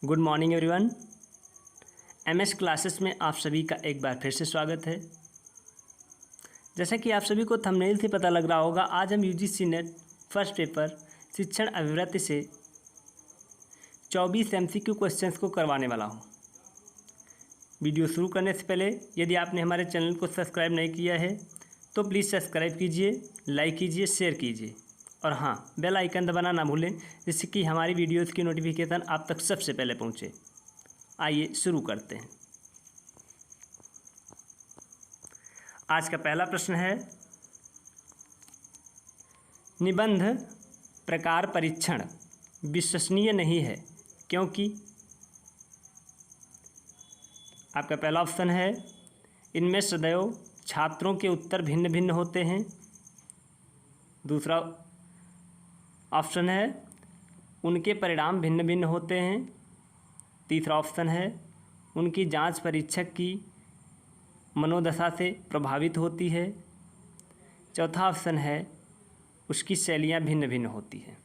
Good morning everyone. MS classes में आप सभी का एक बार फिर से स्वागत है। जैसा कि आप सभी को थंबनेल से पता लग रहा होगा, आज हम यूजीसी नेट फर्स्ट पेपर शिक्षण अभिवृत्ति से 24 एमसीक्यू क्वेश्चंस को करवाने वाला हूं। वीडियो शुरू करने से पहले यदि आपने हमारे चैनल को सब्सक्राइब नहीं किया है तो प्लीज़ सब्सक्राइब कीजिए, लाइक कीजिए, शेयर कीजिए और हाँ, बेल आइकन दबाना ना भूलें, जिससे कि हमारी वीडियोज़ की नोटिफिकेशन आप तक सबसे पहले पहुँचे। आइए शुरू करते हैं। आज का पहला प्रश्न है, निबंध प्रकार परीक्षण विश्वसनीय नहीं है क्योंकि। आपका पहला ऑप्शन है, इनमें सदैव छात्रों के उत्तर भिन्न भिन्न होते हैं। दूसरा ऑप्शन है, उनके परिणाम भिन्न भिन्न होते हैं। तीसरा ऑप्शन है, उनकी जांच परीक्षक की मनोदशा से प्रभावित होती है। चौथा ऑप्शन है, उसकी शैलियाँ भिन्न भिन्न होती हैं।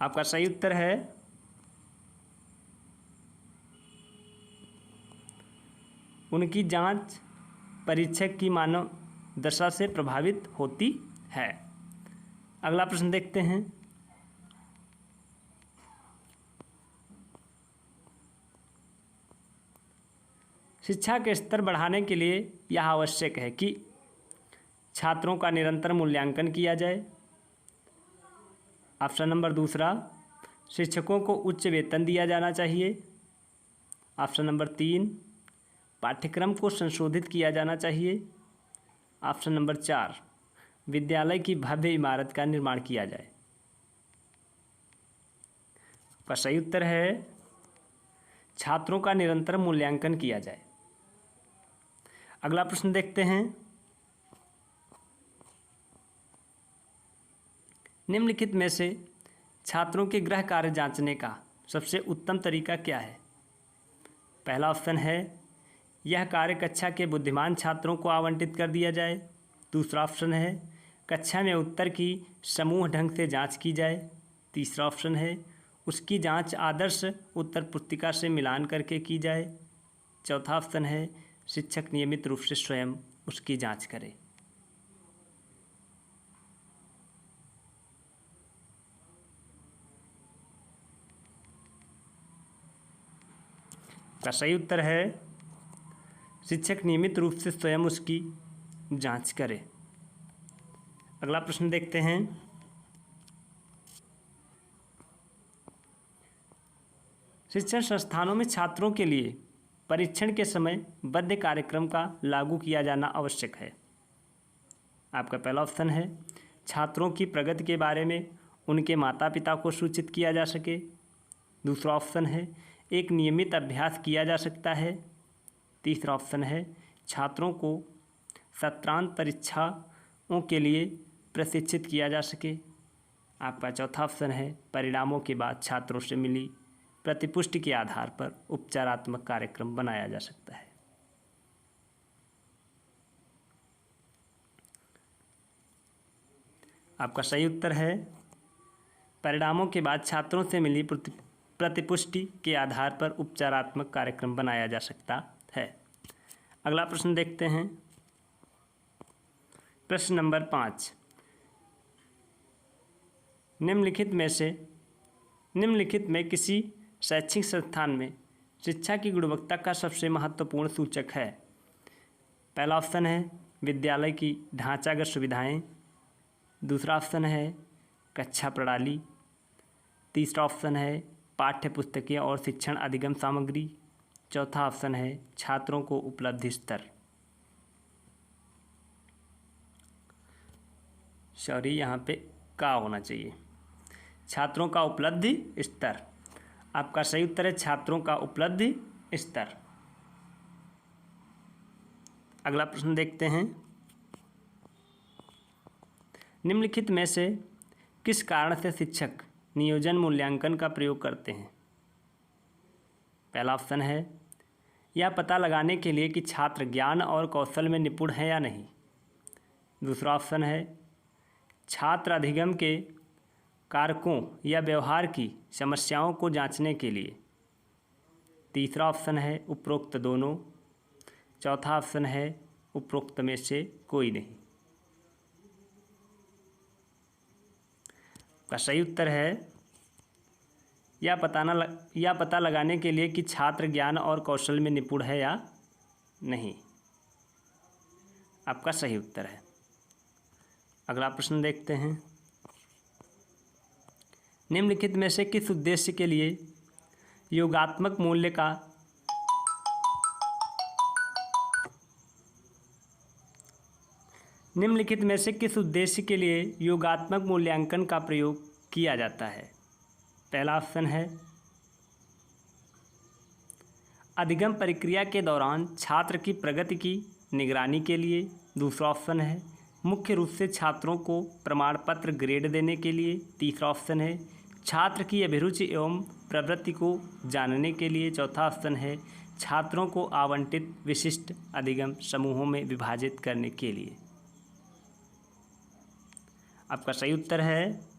आपका सही उत्तर है उनकी जांच परीक्षक की मानव दशा से प्रभावित होती है। अगला प्रश्न देखते हैं। शिक्षा के स्तर बढ़ाने के लिए यह आवश्यक है कि छात्रों का निरंतर मूल्यांकन किया जाए। ऑप्शन नंबर दूसरा, शिक्षकों को उच्च वेतन दिया जाना चाहिए। ऑप्शन नंबर तीन, पाठ्यक्रम को संशोधित किया जाना चाहिए। ऑप्शन नंबर चार, विद्यालय की भव्य इमारत का निर्माण किया जाए। का सही उत्तर है, छात्रों का निरंतर मूल्यांकन किया जाए। अगला प्रश्न देखते हैं। निम्नलिखित में से छात्रों के गृह कार्य जांचने का सबसे उत्तम तरीका क्या है? पहला ऑप्शन है, यह कार्य कक्षा के बुद्धिमान छात्रों को आवंटित कर दिया जाए। दूसरा ऑप्शन है, कक्षा में उत्तर की समूह ढंग से जांच की जाए। तीसरा ऑप्शन है, उसकी जांच आदर्श उत्तर पुस्तिका से मिलान करके की जाए। चौथा ऑप्शन है, शिक्षक नियमित रूप से स्वयं उसकी जांच करे। का सही उत्तर है, शिक्षक नियमित रूप से स्वयं उसकी जांच करे। अगला प्रश्न देखते हैं। शिक्षण संस्थानों में छात्रों के लिए परीक्षण के समय बद्ध कार्यक्रम का लागू किया जाना आवश्यक है। आपका पहला ऑप्शन है, छात्रों की प्रगति के बारे में उनके माता पिता को सूचित किया जा सके। दूसरा ऑप्शन है, एक नियमित अभ्यास किया जा सकता है। तीसरा ऑप्शन है, छात्रों को सत्रांत परीक्षाओं के लिए प्रशिक्षित किया जा सके। आपका चौथा ऑप्शन है, परिणामों के बाद छात्रों से मिली प्रतिपुष्टि के आधार पर उपचारात्मक कार्यक्रम बनाया जा सकता है। आपका सही उत्तर है, परिणामों के बाद छात्रों से मिली प्रतिपुष्टि के आधार पर उपचारात्मक कार्यक्रम बनाया जा सकता है। अगला प्रश्न देखते हैं। प्रश्न नंबर 5, निम्नलिखित में किसी शैक्षिक संस्थान में शिक्षा की गुणवत्ता का सबसे महत्वपूर्ण सूचक है? पहला ऑप्शन है, विद्यालय की ढांचागत सुविधाएं। दूसरा ऑप्शन है, कक्षा प्रणाली। तीसरा ऑप्शन है, पाठ्य पुस्तकें और शिक्षण अधिगम सामग्री। चौथा ऑप्शन है, छात्रों को उपलब्धि स्तर। सॉरी, यहाँ पे का होना चाहिए, छात्रों का उपलब्धि स्तर। आपका सही उत्तर है, छात्रों का उपलब्धि स्तर। अगला प्रश्न देखते हैं। निम्नलिखित में से किस कारण से शिक्षक नियोजन मूल्यांकन का प्रयोग करते हैं? पहला ऑप्शन है, यह पता लगाने के लिए कि छात्र ज्ञान और कौशल में निपुण है या नहीं। दूसरा ऑप्शन है, छात्र अधिगम के कारकों या व्यवहार की समस्याओं को जांचने के लिए। तीसरा ऑप्शन है उपरोक्त दोनों। चौथा ऑप्शन है उपरोक्त में से कोई नहीं। का सही उत्तर है या पता लगाने के लिए कि छात्र ज्ञान और कौशल में निपुण है या नहीं। आपका सही उत्तर है। अगला प्रश्न देखते हैं। निम्नलिखित में से किस उद्देश्य के लिए योगात्मक मूल्य का निम्नलिखित में से किस उद्देश्य के लिए योगात्मक मूल्यांकन का प्रयोग किया जाता है। पहला ऑप्शन है अधिगम प्रक्रिया के दौरान छात्र की प्रगति की निगरानी के लिए। दूसरा ऑप्शन है मुख्य रूप से छात्रों को प्रमाण पत्र ग्रेड देने के लिए। तीसरा ऑप्शन है छात्र की अभिरुचि एवं प्रवृत्ति को जानने के लिए। चौथा ऑप्शन है छात्रों को आवंटित विशिष्ट अधिगम समूहों में विभाजित करने के लिए। आपका सही उत्तर है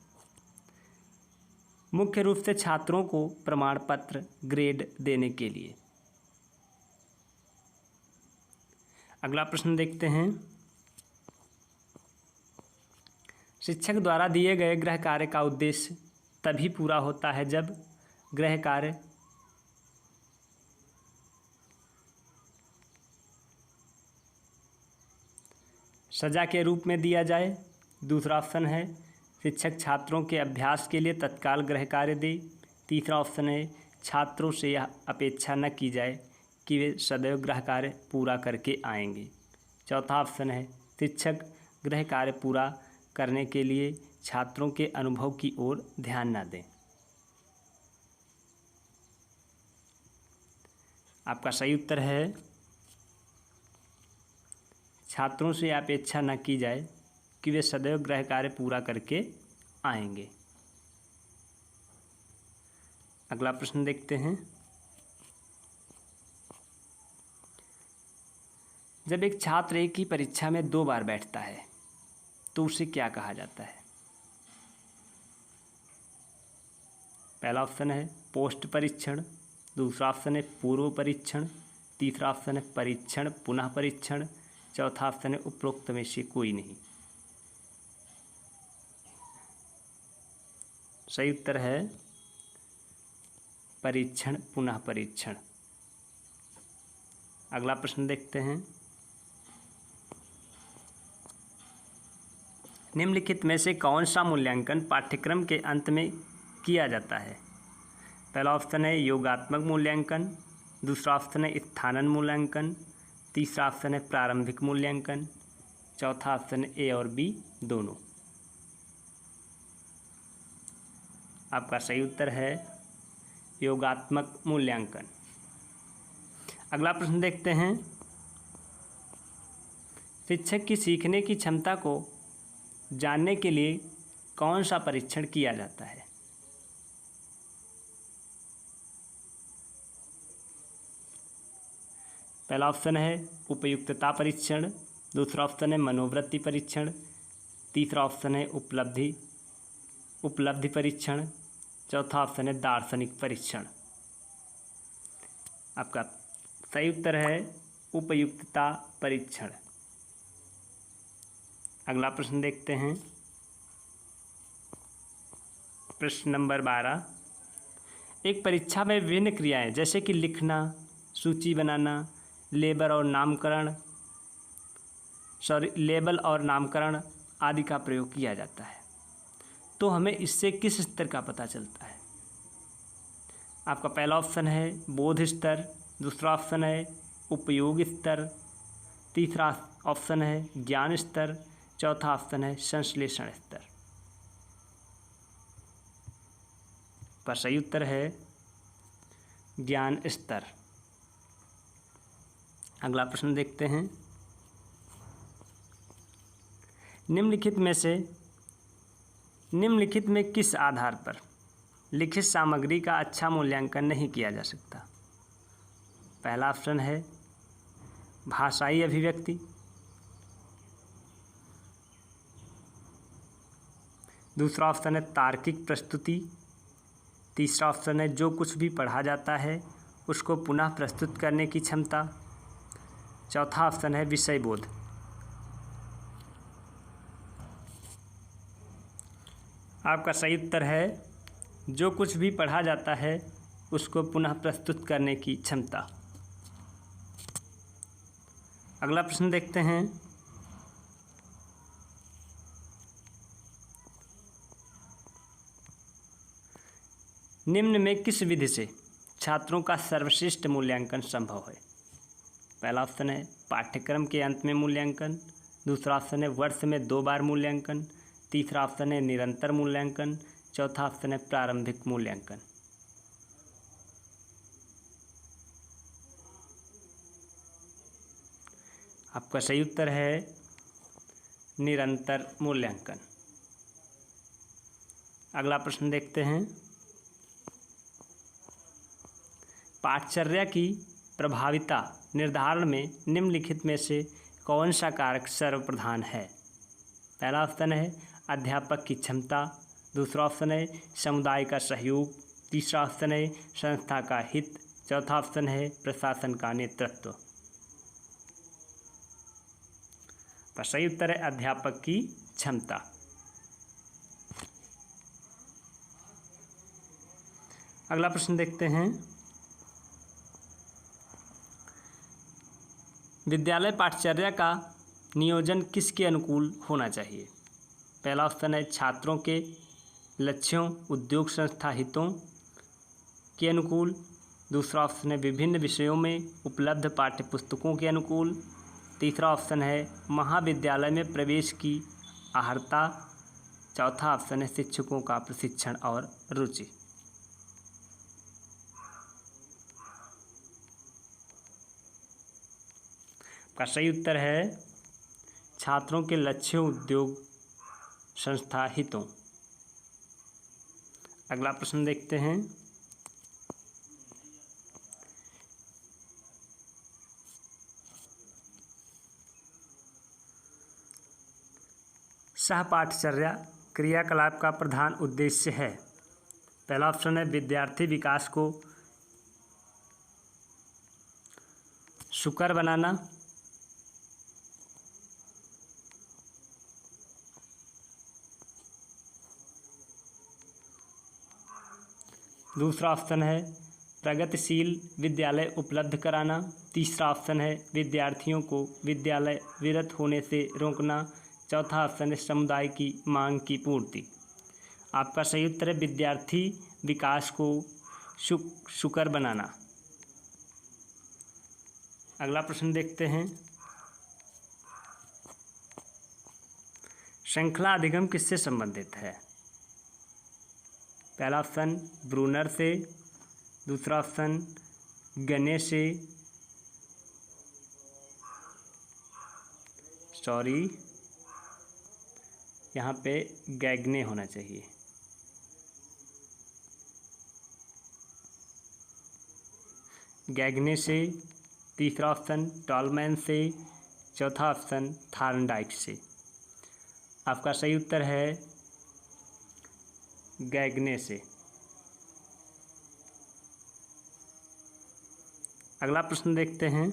मुख्य रूप से छात्रों को प्रमाण पत्र ग्रेड देने के लिए। अगला प्रश्न देखते हैं। शिक्षक द्वारा दिए गए गृह कार्य का उद्देश्य तभी पूरा होता है जब गृह कार्य सजा के रूप में दिया जाए। दूसरा ऑप्शन है शिक्षक छात्रों के अभ्यास के लिए तत्काल गृह कार्य दे। तीसरा ऑप्शन है छात्रों से यह अपेक्षा न की जाए कि वे सदैव गृह कार्य पूरा करके आएंगे। चौथा ऑप्शन है शिक्षक गृह कार्य पूरा करने के लिए छात्रों के अनुभव की ओर ध्यान न दें। आपका सही उत्तर है छात्रों से अपेक्षा न की जाए कि वे सदैव गृह कार्य पूरा करके आएंगे। अगला प्रश्न देखते हैं। जब एक छात्र एक ही परीक्षा में 2 बार बैठता है तो उसे क्या कहा जाता है। पहला ऑप्शन है पोस्ट परीक्षण। दूसरा ऑप्शन है पूर्व परीक्षण। तीसरा ऑप्शन है परीक्षण पुनः परीक्षण। चौथा ऑप्शन है उपरोक्त में से कोई नहीं। सही उत्तर है परीक्षण पुनः परीक्षण। अगला प्रश्न देखते हैं। निम्नलिखित में से कौन सा मूल्यांकन पाठ्यक्रम के अंत में किया जाता है। पहला ऑप्शन है योगात्मक मूल्यांकन। दूसरा ऑप्शन है स्थानन मूल्यांकन। तीसरा ऑप्शन है प्रारंभिक मूल्यांकन। चौथा ऑप्शन है ए और बी दोनों। आपका सही उत्तर है योगात्मक मूल्यांकन। अगला प्रश्न देखते हैं। शिक्षक की सीखने की क्षमता को जानने के लिए कौन सा परीक्षण किया जाता है। पहला ऑप्शन है उपयुक्तता परीक्षण। दूसरा ऑप्शन है मनोवृत्ति परीक्षण। तीसरा ऑप्शन है उपलब्धि परीक्षण। चौथा ऑप्शन है दार्शनिक परीक्षण। आपका सही उत्तर है उपयुक्तता परीक्षण। अगला प्रश्न देखते हैं। प्रश्न नंबर 12। एक परीक्षा में विभिन्न क्रियाएं जैसे कि लिखना, सूची बनाना, लेबल और नामकरण आदि का प्रयोग किया जाता है, तो हमें इससे किस स्तर का पता चलता है। आपका पहला ऑप्शन है बोध स्तर। दूसरा ऑप्शन है उपयोग स्तर। तीसरा ऑप्शन है ज्ञान स्तर। चौथा ऑप्शन है संश्लेषण स्तर। पर सही उत्तर है ज्ञान स्तर। अगला प्रश्न देखते हैं। निम्नलिखित में किस आधार पर लिखित सामग्री का अच्छा मूल्यांकन नहीं किया जा सकता। पहला ऑप्शन है भाषाई अभिव्यक्ति। दूसरा ऑप्शन है तार्किक प्रस्तुति। तीसरा ऑप्शन है जो कुछ भी पढ़ा जाता है उसको पुनः प्रस्तुत करने की क्षमता। चौथा ऑप्शन है विषय बोध। आपका सही उत्तर है जो कुछ भी पढ़ा जाता है उसको पुनः प्रस्तुत करने की क्षमता। अगला प्रश्न देखते हैं। निम्न में किस विधि से छात्रों का सर्वश्रेष्ठ मूल्यांकन संभव है? पहला ऑप्शन है पाठ्यक्रम के अंत में मूल्यांकन। दूसरा ऑप्शन है वर्ष में 2 बार मूल्यांकन। तीसरा ऑप्शन है निरंतर मूल्यांकन। चौथा ऑप्शन है प्रारंभिक मूल्यांकन। आपका सही उत्तर है निरंतर मूल्यांकन। अगला प्रश्न देखते हैं। पाठचर्या की प्रभाविता निर्धारण में निम्नलिखित में से कौन सा कारक सर्वप्रधान है? पहला ऑप्शन है अध्यापक की क्षमता। दूसरा ऑप्शन है समुदाय का सहयोग। तीसरा ऑप्शन है संस्था का हित। चौथा ऑप्शन है प्रशासन का नेतृत्व। सही उत्तर है अध्यापक की क्षमता। अगला प्रश्न देखते हैं। विद्यालय पाठचर्या का नियोजन किसके अनुकूल होना चाहिए? पहला ऑप्शन है छात्रों के लक्ष्यों, उद्योग संस्था हितों के अनुकूल। दूसरा ऑप्शन है विभिन्न विषयों में उपलब्ध पाठ्यपुस्तकों के अनुकूल। तीसरा ऑप्शन है महाविद्यालय में प्रवेश की अर्हता। चौथा ऑप्शन है शिक्षकों का प्रशिक्षण और रुचि। का सही उत्तर है छात्रों के लक्ष्यों, उद्योग संस्था हितों। अगला प्रश्न देखते हैं। सहपाठचर्या क्रियाकलाप का प्रधान उद्देश्य है। पहला ऑप्शन है विद्यार्थी विकास को सुकर बनाना। दूसरा ऑप्शन है प्रगतिशील विद्यालय उपलब्ध कराना। तीसरा ऑप्शन है विद्यार्थियों को विद्यालय विरत होने से रोकना। चौथा ऑप्शन है समुदाय की मांग की पूर्ति। आपका सही उत्तर है विद्यार्थी विकास को सुकर बनाना। अगला प्रश्न देखते हैं। श्रृंखला अधिगम किससे संबंधित है? पहला ऑप्शन ब्रूनर से। दूसरा ऑप्शन गने से। यहाँ पे गैगने होना चाहिए। गैगने से। तीसरा ऑप्शन टॉलमैन से। चौथा ऑप्शन थार्नडाइक से। आपका सही उत्तर है गैगने से। अगला प्रश्न देखते हैं।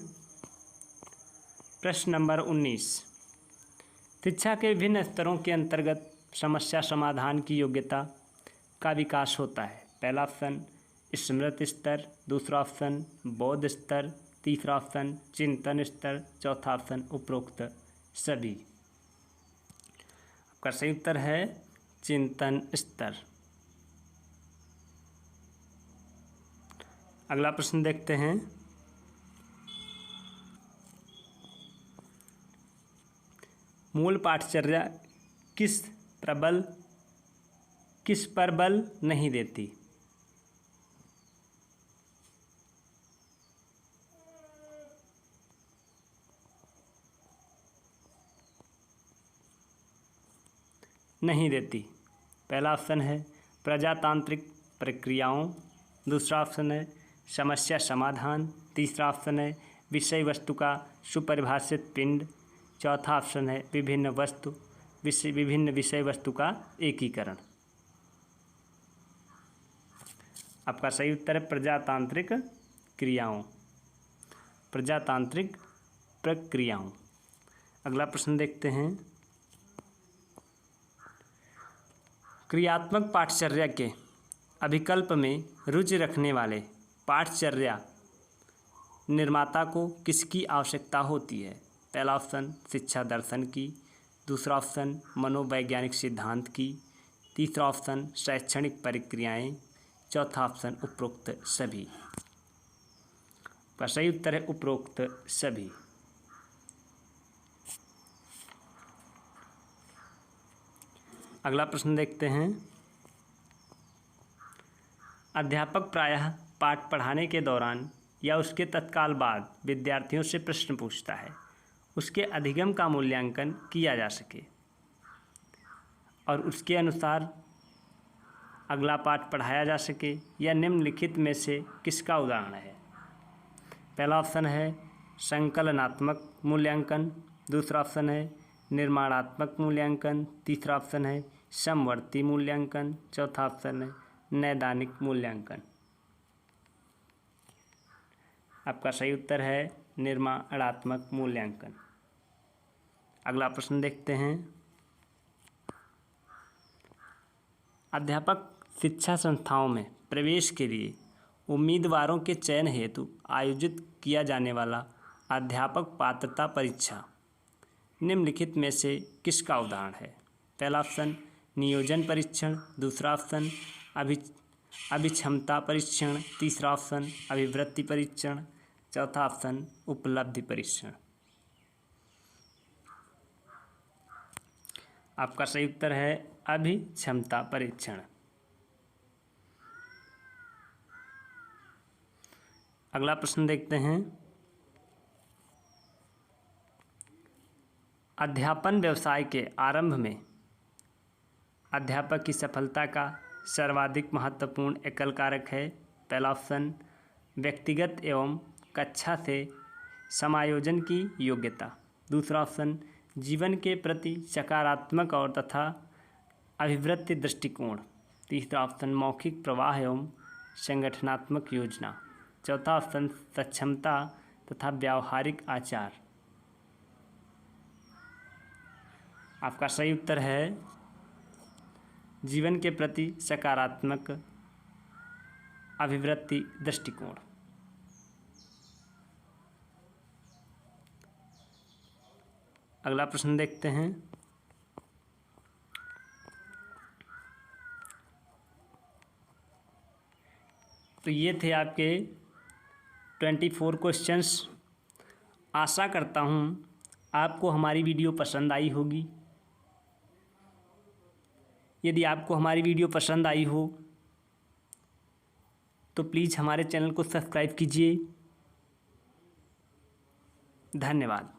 प्रश्न नंबर 19। शिक्षा के विभिन्न स्तरों के अंतर्गत समस्या समाधान की योग्यता का विकास होता है। पहला ऑप्शन स्मृति स्तर। दूसरा ऑप्शन बोध स्तर। तीसरा ऑप्शन चिंतन स्तर। चौथा ऑप्शन उपरोक्त सभी। आपका सही उत्तर है चिंतन स्तर। अगला प्रश्न देखते हैं। मूल पाठचर्या किस पर बल नहीं देती? नहीं देती। पहला ऑप्शन है प्रजातांत्रिक प्रक्रियाओं। दूसरा ऑप्शन है समस्या समाधान। तीसरा ऑप्शन है विषय वस्तु का सुपरिभाषित पिंड। चौथा ऑप्शन है विभिन्न वस्तु विभिन्न विषय वस्तु का एकीकरण। आपका सही उत्तर है प्रजातांत्रिक क्रियाओं, प्रजातांत्रिक प्रक्रियाओं। अगला प्रश्न देखते हैं। क्रियात्मक पाठचर्या के अभिकल्प में रुचि रखने वाले पाठचर्या निर्माता को किसकी आवश्यकता होती है? पहला ऑप्शन शिक्षा दर्शन की, दूसरा ऑप्शन मनोवैज्ञानिक सिद्धांत की, तीसरा ऑप्शन शैक्षणिक प्रक्रियाएं, चौथा ऑप्शन उपरोक्त सभी। का सही उत्तर है उपरोक्त सभी। अगला प्रश्न देखते हैं। अध्यापक प्रायः पाठ पढ़ाने के दौरान या उसके तत्काल बाद विद्यार्थियों से प्रश्न पूछता है, उसके अधिगम का मूल्यांकन किया जा सके और उसके अनुसार अगला पाठ पढ़ाया जा सके, या निम्नलिखित में से किसका उदाहरण है? पहला ऑप्शन है संकलनात्मक मूल्यांकन, दूसरा ऑप्शन है निर्माणात्मक मूल्यांकन, तीसरा ऑप्शन है समवर्ती मूल्यांकन, चौथा ऑप्शन है नैदानिक मूल्यांकन। आपका सही उत्तर है निर्माणात्मक मूल्यांकन। अगला प्रश्न देखते हैं। अध्यापक शिक्षा संस्थाओं में प्रवेश के लिए उम्मीदवारों के चयन हेतु आयोजित किया जाने वाला अध्यापक पात्रता परीक्षा निम्नलिखित में से किसका उदाहरण है? पहला ऑप्शन नियोजन परीक्षण, दूसरा ऑप्शन अभिक्षमता परीक्षण, तीसरा ऑप्शन अभिवृत्ति परीक्षण, चौथा ऑप्शन उपलब्धि परीक्षण। आपका सही उत्तर है अभिक्षमता परीक्षण। अगला प्रश्न देखते हैं। अध्यापन व्यवसाय के आरंभ में अध्यापक की सफलता का सर्वाधिक महत्वपूर्ण एकल कारक है। पहला ऑप्शन व्यक्तिगत एवं कक्षा से समायोजन की योग्यता, दूसरा ऑप्शन जीवन के प्रति सकारात्मक और तथा अभिवृत्ति दृष्टिकोण, तीसरा ऑप्शन मौखिक प्रवाह एवं संगठनात्मक योजना, चौथा ऑप्शन सक्षमता तथा व्यावहारिक आचार। आपका सही उत्तर है जीवन के प्रति सकारात्मक अभिवृत्ति दृष्टिकोण। अगला प्रश्न देखते हैं। तो ये थे आपके 24 क्वेश्चंस। आशा करता हूँ आपको हमारी वीडियो पसंद आई होगी। यदि आपको हमारी वीडियो पसंद आई हो तो प्लीज़ हमारे चैनल को सब्सक्राइब कीजिए। धन्यवाद।